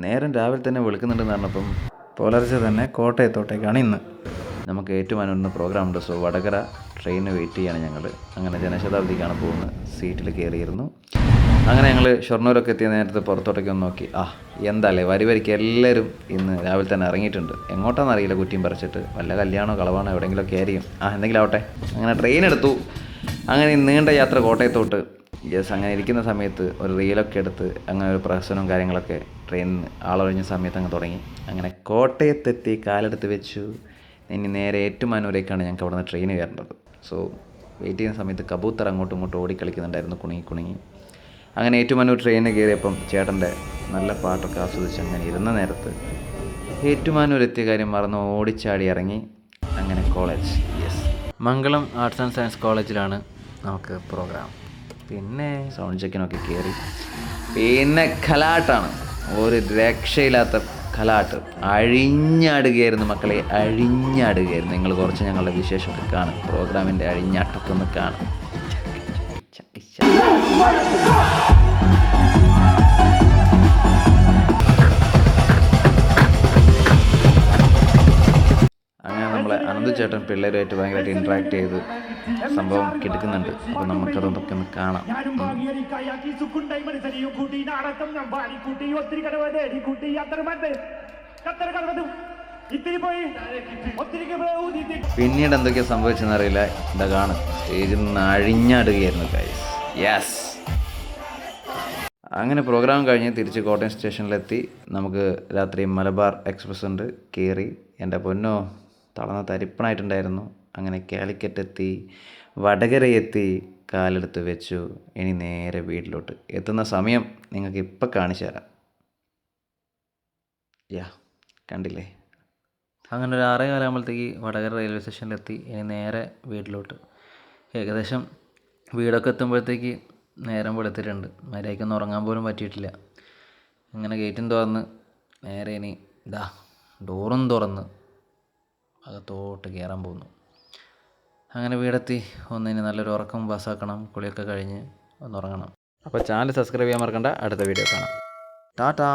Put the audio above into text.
നേരം രാവിലെ തന്നെ വെളുക്കുന്നുണ്ടെന്ന് പറഞ്ഞപ്പം പുലർച്ചെ തന്നെ കോട്ടയത്തോട്ടേക്കാണ് ഇന്ന്. നമുക്ക് ഏറ്റുമാനൂരിൽ പ്രോഗ്രാം ഉണ്ട്. സോ വടകര ട്രെയിനിന് വെയിറ്റ് ചെയ്യാണ് ഞങ്ങൾ. അങ്ങനെ ജനശതാബ്ദിക്കാണ് പോകുന്നത്. സീറ്റിൽ കയറിയിരുന്നു. അങ്ങനെ ഞങ്ങൾ ഷൊർണൂരൊക്കെ എത്തിയ നേരത്തെ പുറത്തോട്ടൊക്കെ ഒന്ന് നോക്കി. എന്താല്ലേ വരിക്ക് എല്ലാവരും ഇന്ന് രാവിലെ തന്നെ ഇറങ്ങിയിട്ടുണ്ട്. എങ്ങോട്ടാണെന്നറിയില്ല, കുറ്റിയും പറിച്ചിട്ട് വല്ല കല്യാണമോ കളവാണോ എവിടെയെങ്കിലുമൊക്കെ ആയിരിക്കും. എന്തെങ്കിലും ആവട്ടെ. അങ്ങനെ ട്രെയിൻ എടുത്തു. അങ്ങനെ നീണ്ട യാത്ര കോട്ടയത്തോട്ട്. അങ്ങനെ ഇരിക്കുന്ന സമയത്ത് ഒരു റീലൊക്കെ എടുത്ത് അങ്ങനെ ഒരു പ്രഹസനവും കാര്യങ്ങളൊക്കെ ട്രെയിനിൽ ആളൊഴിഞ്ഞ സമയത്ത് അങ്ങ് തുടങ്ങി. അങ്ങനെ കോട്ടയത്തെത്തി, കാലെടുത്ത് വെച്ചു. ഇനി നേരെ ഏറ്റുമാനൂരേക്കാണ് ഞങ്ങൾക്ക് അവിടെ നിന്ന് ട്രെയിൻ കയറേണ്ടത്. സോ വെയിറ്റ് ചെയ്യുന്ന സമയത്ത് കബൂത്തർ അങ്ങോട്ടും ഇങ്ങോട്ടും ഓടിക്കളിക്കുന്നുണ്ടായിരുന്നു, കുണുങ്ങി. അങ്ങനെ ഏറ്റുമാനൂർ ട്രെയിനിന് കയറിയപ്പം ചേട്ടൻ്റെ നല്ല പാട്ടൊക്കെ ആസ്വദിച്ച് അങ്ങനെ ഇരുന്ന നേരത്ത് ഏറ്റുമാനൂർ എത്തിയ കാര്യം മറന്ന് ഓടിച്ചാടി ഇറങ്ങി. അങ്ങനെ college, Mangalam arts and science കോളേജിലാണ് നമുക്ക് പ്രോഗ്രാം. പിന്നെ സൗണ്ട് ചെക്കിനൊക്കെ കയറി. പിന്നെ കലാട്ടാണ്, ഒരു രക്ഷയില്ലാത്ത കലാട്ട്. അഴിഞ്ഞാടുകയായിരുന്നു മക്കളെ, അഴിഞ്ഞാടുകയായിരുന്നു. നിങ്ങൾ കുറച്ച് ഞങ്ങളുടെ വിശേഷമൊക്കെ കാണും, പ്രോഗ്രാമിൻ്റെ അഴിഞ്ഞാട്ടൊക്കെ ഒന്ന് കാണും. അങ്ങനെ നമ്മളെ അനന്ത് ചേട്ടൻ പിള്ളേരുമായിട്ട് ഭയങ്കരമായിട്ട് ഇൻട്രാക്ട് ചെയ്ത് സംഭവം കിടക്കുന്നുണ്ട്. അപ്പോൾ നമുക്കതൊക്കെ ഒന്ന് കാണാം. പിന്നീട് എന്തൊക്കെയാണ് സംഭവിച്ചെന്നറിയില്ല. ഇതാ കാണും, സ്റ്റേജിൽ നിന്ന് അഴിഞ്ഞാടുകയായിരുന്നു ഗൈസ്. യെസ്. അങ്ങനെ പ്രോഗ്രാം കഴിഞ്ഞ് തിരിച്ച് കോട്ടയം സ്റ്റേഷനിലെത്തി. നമുക്ക് രാത്രി മലബാർ എക്സ്പ്രസ് ഉണ്ട്, കയറി. എൻ്റെ പൊന്നോ, തളർന്ന തരിപ്പണായിട്ടുണ്ടായിരുന്നു. അങ്ങനെ കാലിക്കറ്റ് എത്തി, വടകര എത്തി, കാലെടുത്ത് വെച്ചു. ഇനി നേരെ വീട്ടിലോട്ട് എത്തുന്ന സമയം നിങ്ങൾക്ക് ഇപ്പം കാണിച്ചു തരാം. കണ്ടില്ലേ? അങ്ങനെ ഒരു 6:15 ആകുമ്പോഴത്തേക്ക് വടകര റെയിൽവേ സ്റ്റേഷനിലെത്തി. ഇനി നേരെ വീട്ടിലോട്ട്. ഏകദേശം വീടൊക്കെ എത്തുമ്പോഴത്തേക്ക് നേരം വെളുത്തിട്ടുണ്ട്. മര്യാദയ്ക്കൊന്നും ഉറങ്ങാൻ പോലും പറ്റിയിട്ടില്ല. അങ്ങനെ ഗേറ്റും തുറന്ന് നേരെ ഇനി ഡോറും തുറന്ന് അകത്തോട്ട് കയറാൻ പോകുന്നു. അങ്ങനെ വീടെത്തി. ഒന്നിന് നല്ലൊരു ഉറക്കം പാസ്സാക്കണം. കുളിയൊക്കെ കഴിഞ്ഞ് ഒന്ന് ഉറങ്ങണം. അപ്പോൾ ചാനൽ സബ്സ്ക്രൈബ് ചെയ്യാൻ മറക്കണ്ട. അടുത്ത വീഡിയോ കാണാം. ടാറ്റാ.